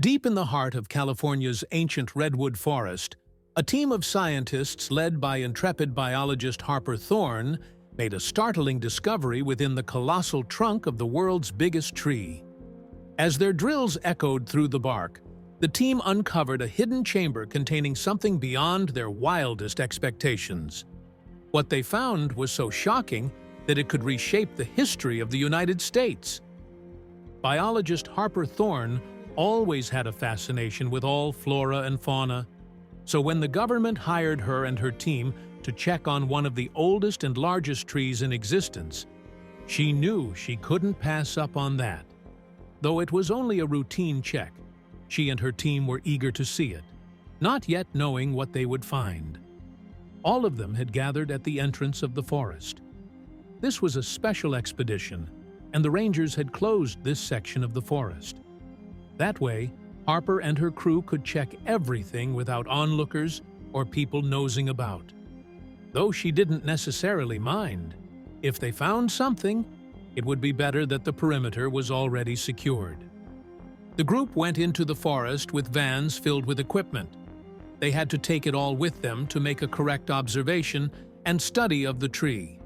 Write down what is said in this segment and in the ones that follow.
Deep in the heart of California's ancient redwood forest, a team of scientists led by intrepid biologist Harper Thorne made a startling discovery within the colossal trunk of the world's biggest tree. As their drills echoed through the bark, the team uncovered a hidden chamber containing something beyond their wildest expectations. What they found was so shocking that it could reshape the history of the United States. Biologist Harper Thorne always had a fascination with all flora and fauna, so when the government hired her and her team to check on one of the oldest and largest trees in existence, she knew she couldn't pass up on that. Though it was only a routine check, she and her team were eager to see it, not yet knowing what they would find. All of them had gathered at the entrance of the forest. This was a special expedition, and the rangers had closed this section of the forest. That way, Harper and her crew could check everything without onlookers or people nosing about. Though she didn't necessarily mind. If they found something, it would be better that the perimeter was already secured. The group went into the forest with vans filled with equipment. They had to take it all with them to make a correct observation and study of the tree.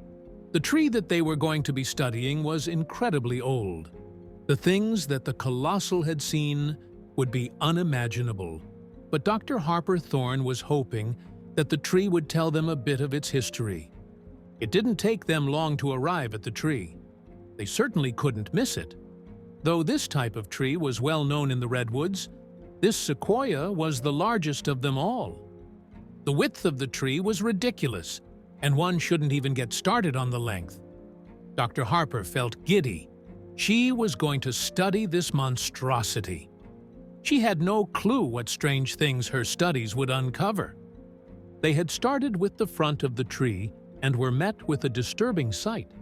The tree that they were going to be studying was incredibly old. The things that the colossal had seen would be unimaginable. But Dr. Harper Thorne was hoping that the tree would tell them a bit of its history. It didn't take them long to arrive at the tree. They certainly couldn't miss it. Though this type of tree was well known in the redwoods, this sequoia was the largest of them all. The width of the tree was ridiculous, and one shouldn't even get started on the length. Dr. Harper felt giddy. She was going to study this monstrosity. She had no clue what strange things her studies would uncover. They had started with the front of the tree and were met with a disturbing sight.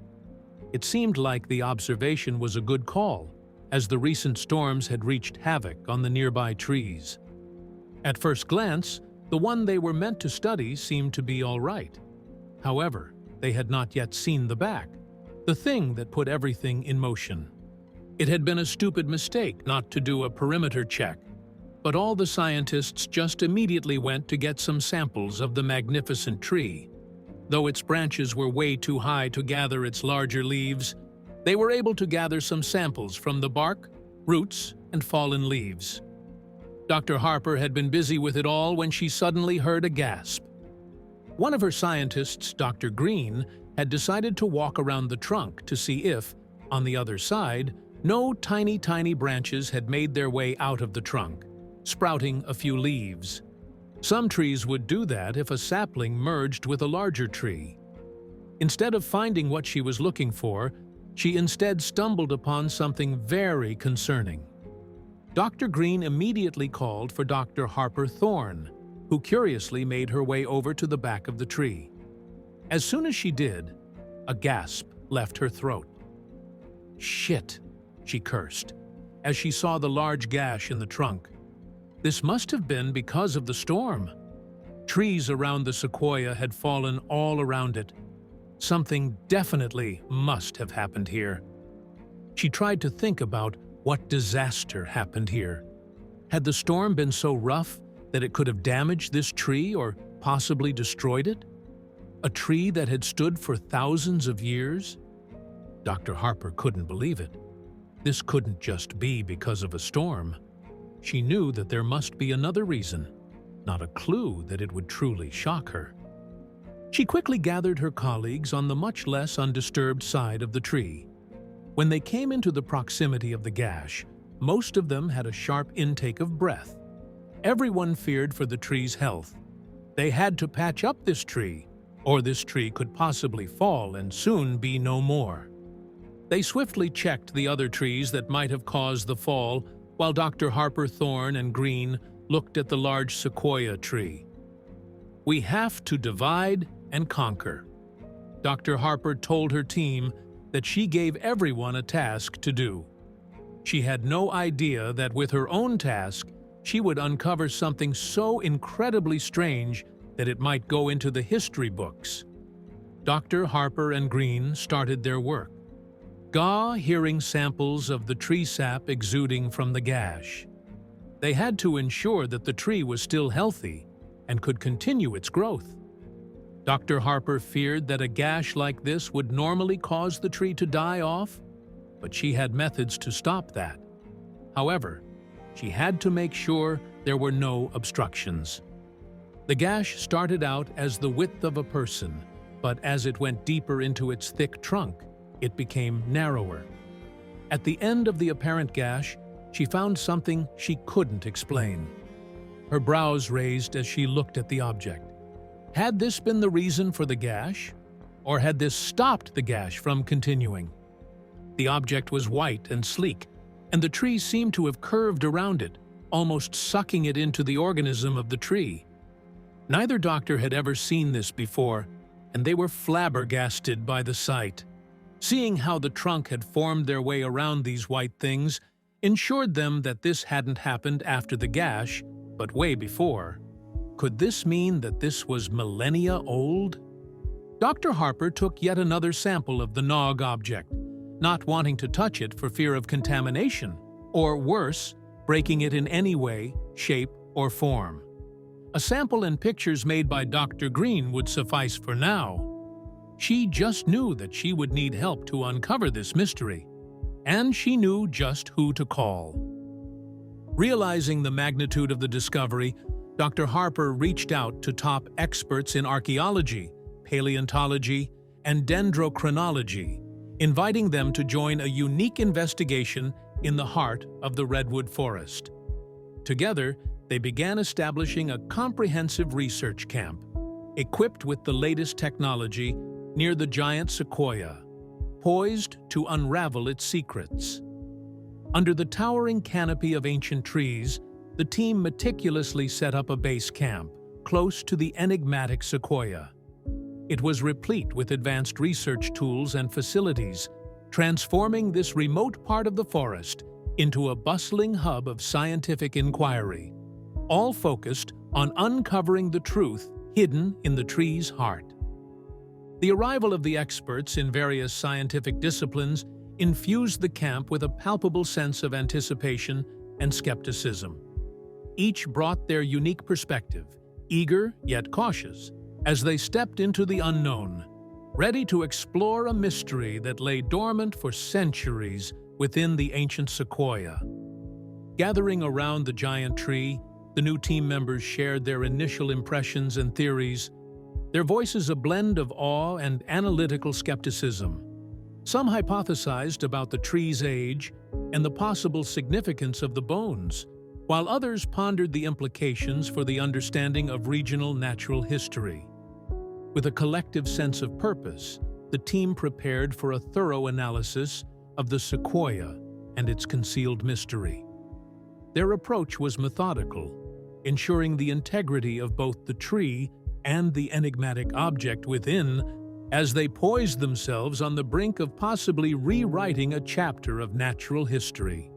It seemed like the observation was a good call, as the recent storms had wreaked havoc on the nearby trees. At first glance, the one they were meant to study seemed to be all right. However, they had not yet seen the back, the thing that put everything in motion. It had been a stupid mistake not to do a perimeter check, but all the scientists just immediately went to get some samples of the magnificent tree. Though its branches were way too high to gather its larger leaves, they were able to gather some samples from the bark, roots, and fallen leaves. Dr. Harper had been busy with it all when she suddenly heard a gasp. One of her scientists, Dr. Green, had decided to walk around the trunk to see if, on the other side, no tiny branches had made their way out of the trunk, sprouting a few leaves. Some trees would do that if a sapling merged with a larger tree. Instead of finding what she was looking for, she instead stumbled upon something very concerning. Dr. Green immediately called for Dr. Harper Thorne, who curiously made her way over to the back of the tree. As soon as she did, a gasp left her throat. "Shit," she cursed, as she saw the large gash in the trunk. This must have been because of the storm. Trees around the sequoia had fallen all around it. Something definitely must have happened here. She tried to think about what disaster happened here. Had the storm been so rough that it could have damaged this tree or possibly destroyed it? A tree that had stood for thousands of years? Dr. Harper couldn't believe it. This couldn't just be because of a storm. She knew that there must be another reason, not a clue that it would truly shock her. She quickly gathered her colleagues on the much less undisturbed side of the tree. When they came into the proximity of the gash, most of them had a sharp intake of breath. Everyone feared for the tree's health. They had to patch up this tree, or this tree could possibly fall and soon be no more. They swiftly checked the other trees that might have caused the fall, while Dr. Harper Thorne and Green looked at the large sequoia tree. "We have to divide and conquer." Dr. Harper told her team that she gave everyone a task to do. She had no idea that with her own task, she would uncover something so incredibly strange that it might go into the history books. Dr. Harper and Green started their work. hearing samples of the tree sap exuding from the gash. They had to ensure that the tree was still healthy and could continue its growth. Dr. Harper feared that a gash like this would normally cause the tree to die off, but she had methods to stop that. However, she had to make sure there were no obstructions. The gash started out as the width of a person, but as it went deeper into its thick trunk, it became narrower. At the end of the apparent gash, she found something she couldn't explain. Her brows raised as she looked at the object. Had this been the reason for the gash, or had this stopped the gash from continuing? The object was white and sleek, and the tree seemed to have curved around it, almost sucking it into the organism of the tree. Neither doctor had ever seen this before, and they were flabbergasted by the sight. Seeing how the trunk had formed their way around these white things ensured them that this hadn't happened after the gash, but way before. Could this mean that this was millennia old? Dr. Harper took yet another sample of the Nog object, not wanting to touch it for fear of contamination, or worse, breaking it in any way, shape, or form. A sample and pictures made by Dr. Green would suffice for now. She just knew that she would need help to uncover this mystery, and she knew just who to call. Realizing the magnitude of the discovery, Dr. Harper reached out to top experts in archaeology, paleontology, and dendrochronology, inviting them to join a unique investigation in the heart of the redwood forest. Together, they began establishing a comprehensive research camp, equipped with the latest technology, near the giant sequoia, poised to unravel its secrets. Under the towering canopy of ancient trees, the team meticulously set up a base camp, close to the enigmatic sequoia. It was replete with advanced research tools and facilities, transforming this remote part of the forest into a bustling hub of scientific inquiry, all focused on uncovering the truth hidden in the tree's heart. The arrival of the experts in various scientific disciplines infused the camp with a palpable sense of anticipation and skepticism. Each brought their unique perspective, eager yet cautious, as they stepped into the unknown, ready to explore a mystery that lay dormant for centuries within the ancient sequoia. Gathering around the giant tree, the new team members shared their initial impressions and theories, their voices a blend of awe and analytical skepticism. Some hypothesized about the tree's age and the possible significance of the bones, while others pondered the implications for the understanding of regional natural history. With a collective sense of purpose, the team prepared for a thorough analysis of the sequoia and its concealed mystery. Their approach was methodical, ensuring the integrity of both the tree and the enigmatic object within as they poised themselves on the brink of possibly rewriting a chapter of natural history.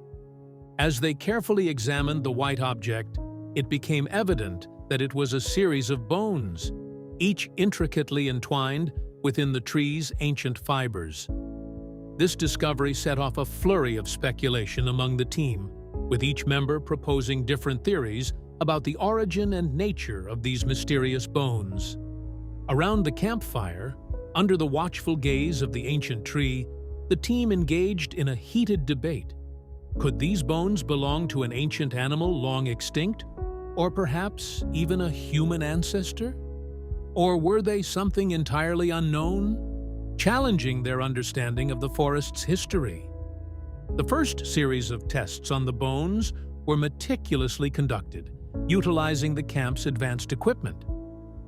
As they carefully examined the white object, it became evident that it was a series of bones, each intricately entwined within the tree's ancient fibers. This discovery set off a flurry of speculation among the team, with each member proposing different theories about the origin and nature of these mysterious bones. Around the campfire, under the watchful gaze of the ancient tree, the team engaged in a heated debate. Could these bones belong to an ancient animal long extinct, or perhaps even a human ancestor? Or were they something entirely unknown, challenging their understanding of the forest's history? The first series of tests on the bones were meticulously conducted, utilizing the camp's advanced equipment.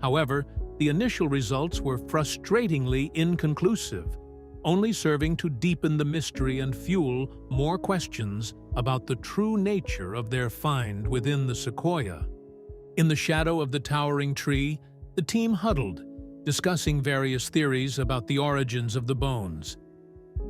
However, the initial results were frustratingly inconclusive, only serving to deepen the mystery and fuel more questions about the true nature of their find within the sequoia. In the shadow of the towering tree, the team huddled, discussing various theories about the origins of the bones.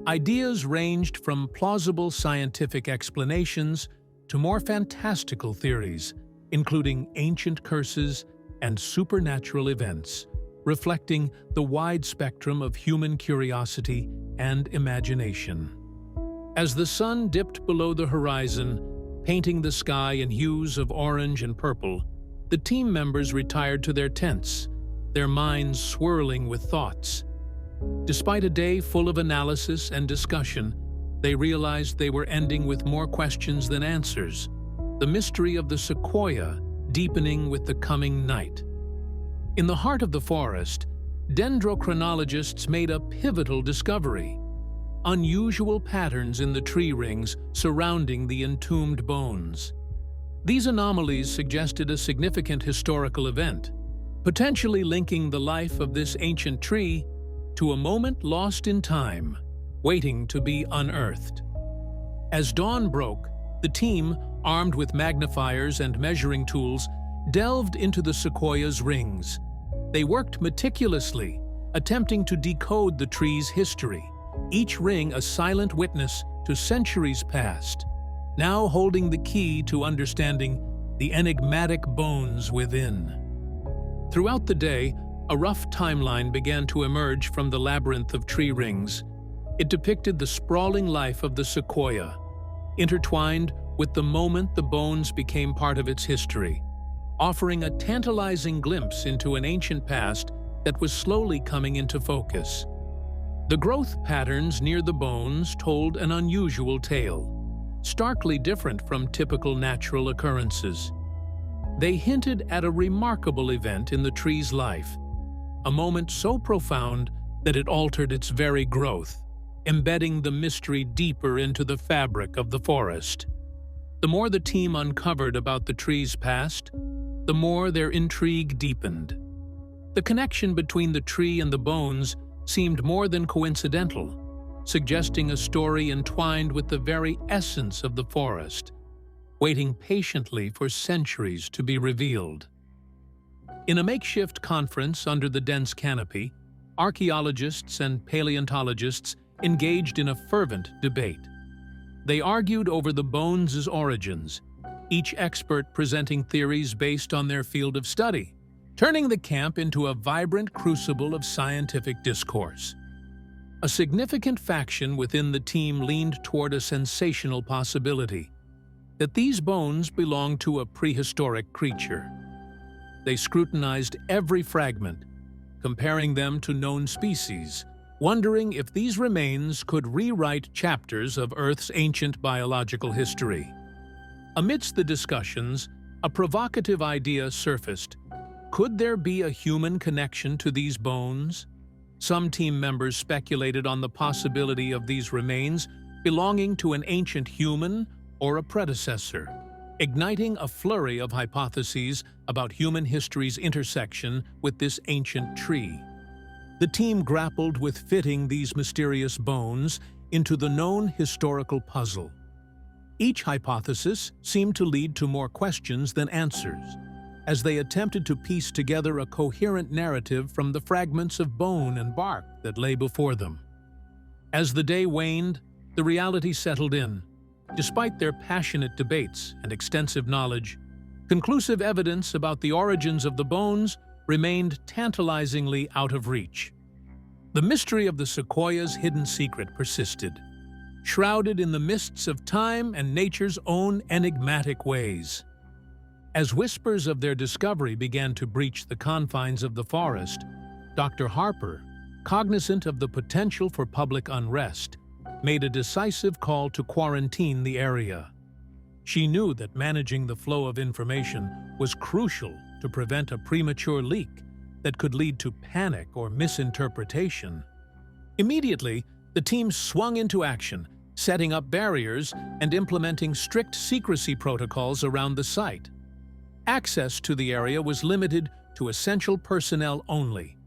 Ideas ranged from plausible scientific explanations to more fantastical theories, including ancient curses and supernatural events, reflecting the wide spectrum of human curiosity and imagination. As the sun dipped below the horizon, Painting the sky in hues of orange and purple, the team members retired to their tents, their minds swirling with thoughts. Despite a day full of analysis and discussion, they realized they were ending with more questions than answers, the mystery of the sequoia deepening with the coming night. In the heart of the forest, dendrochronologists made a pivotal discovery: unusual patterns in the tree rings surrounding the entombed bones. These anomalies suggested a significant historical event, potentially linking the life of this ancient tree to a moment lost in time, waiting to be unearthed. As dawn broke, the team, armed with magnifiers and measuring tools, delved into the sequoia's rings. They worked meticulously, attempting to decode the tree's history, each ring a silent witness to centuries past, now holding the key to understanding the enigmatic bones within. Throughout the day, a rough timeline began to emerge from the labyrinth of tree rings. It depicted the sprawling life of the sequoia, intertwined with the moment the bones became part of its history, offering a tantalizing glimpse into an ancient past that was slowly coming into focus. The growth patterns near the bones told an unusual tale, starkly different from typical natural occurrences. They hinted at a remarkable event in the tree's life, a moment so profound that it altered its very growth, embedding the mystery deeper into the fabric of the forest. The more the team uncovered about the tree's past, the more their intrigue deepened. The connection between the tree and the bones seemed more than coincidental, suggesting a story entwined with the very essence of the forest, waiting patiently for centuries to be revealed. In a makeshift conference under the dense canopy, archaeologists and paleontologists engaged in a fervent debate. They argued over the bones' origins, each expert presenting theories based on their field of study, turning the camp into a vibrant crucible of scientific discourse. A significant faction within the team leaned toward a sensational possibility: that these bones belonged to a prehistoric creature. They scrutinized every fragment, comparing them to known species, wondering if these remains could rewrite chapters of Earth's ancient biological history. Amidst the discussions, a provocative idea surfaced. Could there be a human connection to these bones? Some team members speculated on the possibility of these remains belonging to an ancient human or a predecessor, igniting a flurry of hypotheses about human history's intersection with this ancient tree. The team grappled with fitting these mysterious bones into the known historical puzzle. Each hypothesis seemed to lead to more questions than answers, as they attempted to piece together a coherent narrative from the fragments of bone and bark that lay before them. As the day waned, the reality settled in. Despite their passionate debates and extensive knowledge, conclusive evidence about the origins of the bones remained tantalizingly out of reach. The mystery of the sequoia's hidden secret persisted, shrouded in the mists of time and nature's own enigmatic ways. As whispers of their discovery began to breach the confines of the forest, Dr. Harper, cognizant of the potential for public unrest, made a decisive call to quarantine the area. She knew that managing the flow of information was crucial to prevent a premature leak that could lead to panic or misinterpretation. Immediately, the team swung into action, setting up barriers and implementing strict secrecy protocols around the site. Access to the area was limited to essential personnel only,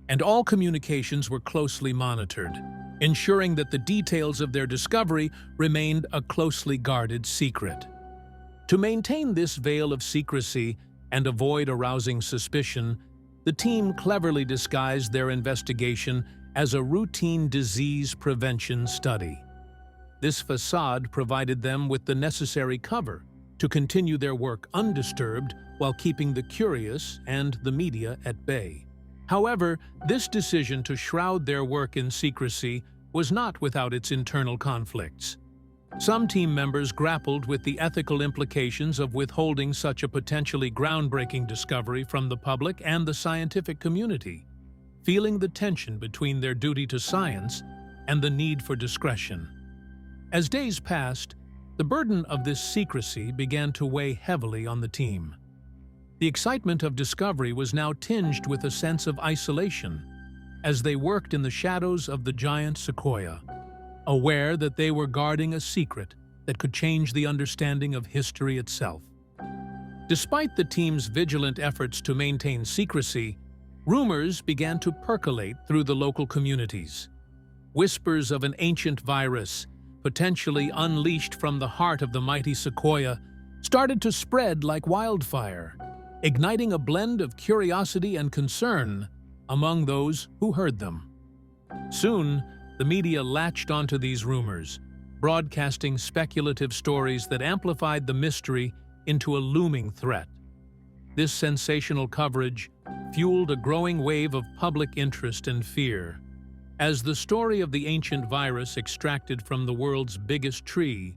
and all communications were closely monitored, ensuring that the details of their discovery remained a closely guarded secret. To maintain this veil of secrecy and avoid arousing suspicion, the team cleverly disguised their investigation as a routine disease prevention study. This facade provided them with the necessary cover to continue their work undisturbed while keeping the curious and the media at bay. However, this decision to shroud their work in secrecy was not without its internal conflicts. Some team members grappled with the ethical implications of withholding such a potentially groundbreaking discovery from the public and the scientific community, feeling the tension between their duty to science and the need for discretion. As days passed, the burden of this secrecy began to weigh heavily on the team. The excitement of discovery was now tinged with a sense of isolation as they worked in the shadows of the giant sequoia, aware that they were guarding a secret that could change the understanding of history itself. Despite the team's vigilant efforts to maintain secrecy, rumors began to percolate through the local communities. Whispers of an ancient virus, potentially unleashed from the heart of the mighty sequoia, started to spread like wildfire, igniting a blend of curiosity and concern among those who heard them. Soon, the media latched onto these rumors, broadcasting speculative stories that amplified the mystery into a looming threat. This sensational coverage fueled a growing wave of public interest and fear. As the story of the ancient virus extracted from the world's biggest tree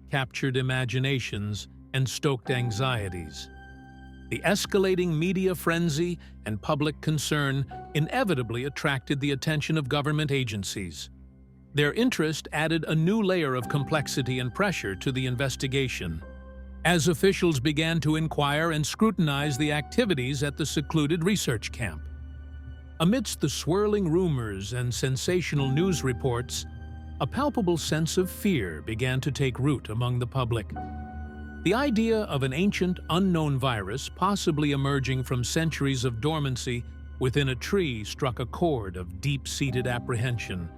captured imaginations and stoked anxieties. The escalating media frenzy and public concern inevitably attracted the attention of government agencies. Their interest added a new layer of complexity and pressure to the investigation, as officials began to inquire and scrutinize the activities at the secluded research camp. Amidst the swirling rumors and sensational news reports, a palpable sense of fear began to take root among the public. The idea of an ancient, unknown virus possibly emerging from centuries of dormancy within a tree struck a chord of deep-seated apprehension,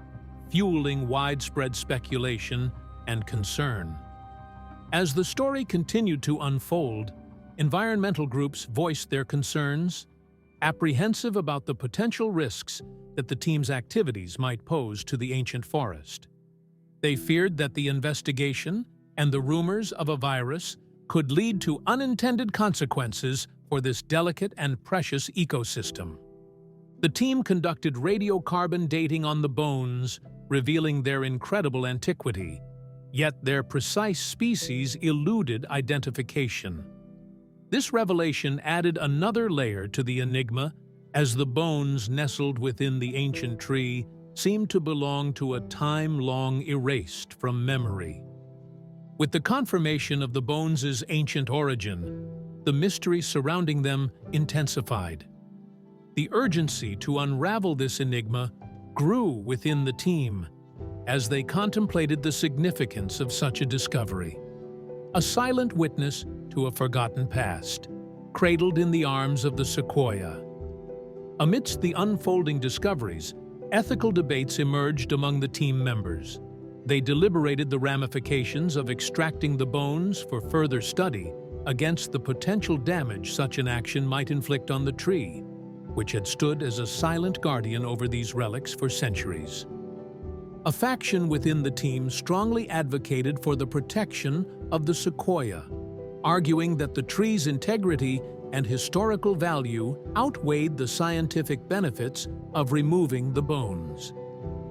fueling widespread speculation and concern. As the story continued to unfold, environmental groups voiced their concerns, apprehensive about the potential risks that the team's activities might pose to the ancient forest. They feared that the investigation and the rumors of a virus could lead to unintended consequences for this delicate and precious ecosystem. The team conducted radiocarbon dating on the bones, revealing their incredible antiquity, yet their precise species eluded identification. This revelation added another layer to the enigma, as the bones nestled within the ancient tree seemed to belong to a time long erased from memory. With the confirmation of the bones' ancient origin, the mystery surrounding them intensified. The urgency to unravel this enigma grew within the team as they contemplated the significance of such a discovery. A silent witness to a forgotten past, cradled in the arms of the sequoia. Amidst the unfolding discoveries, ethical debates emerged among the team members. They deliberated the ramifications of extracting the bones for further study against the potential damage such an action might inflict on the tree, which had stood as a silent guardian over these relics for centuries. A faction within the team strongly advocated for the protection of the sequoia, arguing that the tree's integrity and historical value outweighed the scientific benefits of removing the bones.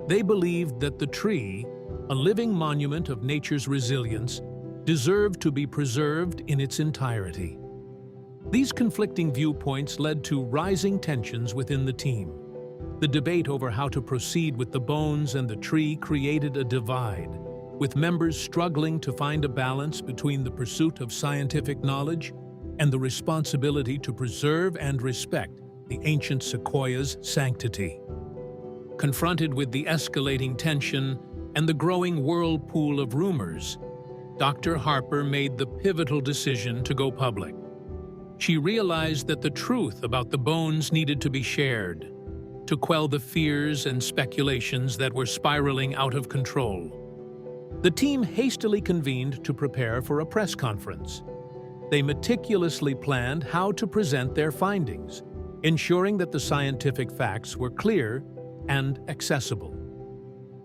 They believed that the tree, a living monument of nature's resilience, deserved to be preserved in its entirety. These conflicting viewpoints led to rising tensions within the team. The debate over how to proceed with the bones and the tree created a divide, with members struggling to find a balance between the pursuit of scientific knowledge and the responsibility to preserve and respect the ancient sequoia's sanctity. Confronted with the escalating tension and the growing whirlpool of rumors, Dr. Harper made the pivotal decision to go public. She realized that the truth about the bones needed to be shared, to quell the fears and speculations that were spiraling out of control. The team hastily convened to prepare for a press conference. They meticulously planned how to present their findings, ensuring that the scientific facts were clear and accessible.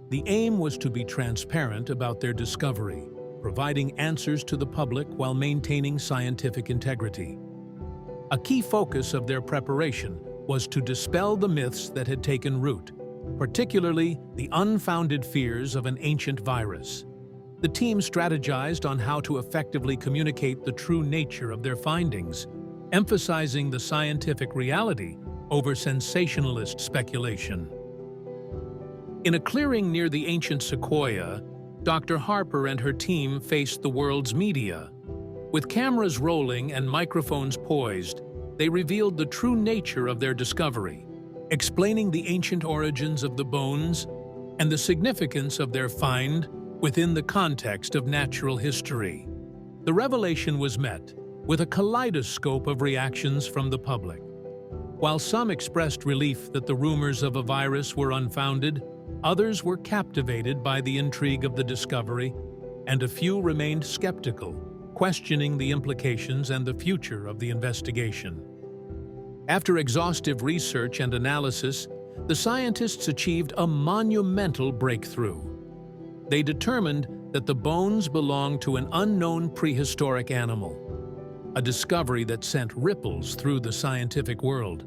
The aim was to be transparent about their discovery, providing answers to the public while maintaining scientific integrity. A key focus of their preparation was to dispel the myths that had taken root, particularly the unfounded fears of an ancient virus. The team strategized on how to effectively communicate the true nature of their findings, emphasizing the scientific reality over sensationalist speculation. In a clearing near the ancient sequoia, Dr. Harper and her team faced the world's media. With cameras rolling and microphones poised, they revealed the true nature of their discovery, explaining the ancient origins of the bones and the significance of their find within the context of natural history. The revelation was met with a kaleidoscope of reactions from the public. While some expressed relief that the rumors of a virus were unfounded, others were captivated by the intrigue of the discovery, and a few remained skeptical, questioning the implications and the future of the investigation. After exhaustive research and analysis, the scientists achieved a monumental breakthrough. They determined that the bones belonged to an unknown prehistoric animal, a discovery that sent ripples through the scientific world.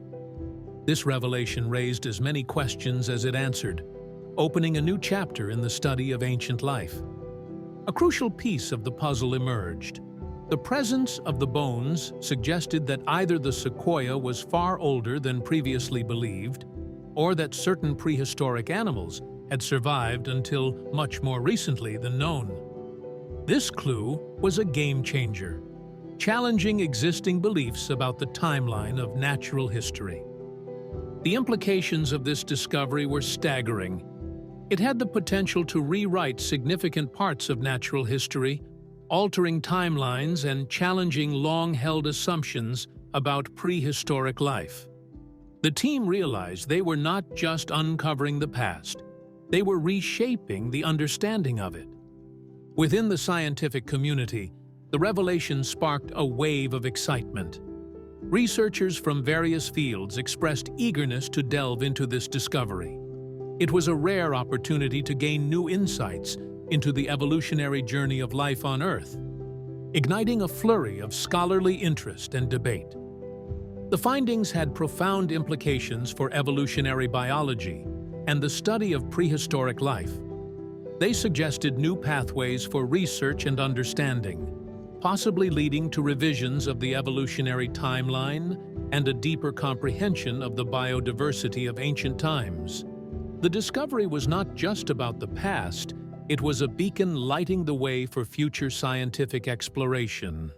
This revelation raised as many questions as it answered, opening a new chapter in the study of ancient life. A crucial piece of the puzzle emerged. The presence of the bones suggested that either the sequoia was far older than previously believed, or that certain prehistoric animals had survived until much more recently than known. This clue was a game-changer, challenging existing beliefs about the timeline of natural history. The implications of this discovery were staggering. It had the potential to rewrite significant parts of natural history, altering timelines and challenging long-held assumptions about prehistoric life. The team realized they were not just uncovering the past, they were reshaping the understanding of it. Within the scientific community, the revelation sparked a wave of excitement. Researchers from various fields expressed eagerness to delve into this discovery. It was a rare opportunity to gain new insights into the evolutionary journey of life on Earth, igniting a flurry of scholarly interest and debate. The findings had profound implications for evolutionary biology and the study of prehistoric life. They suggested new pathways for research and understanding, possibly leading to revisions of the evolutionary timeline and a deeper comprehension of the biodiversity of ancient times. The discovery was not just about the past, it was a beacon lighting the way for future scientific exploration.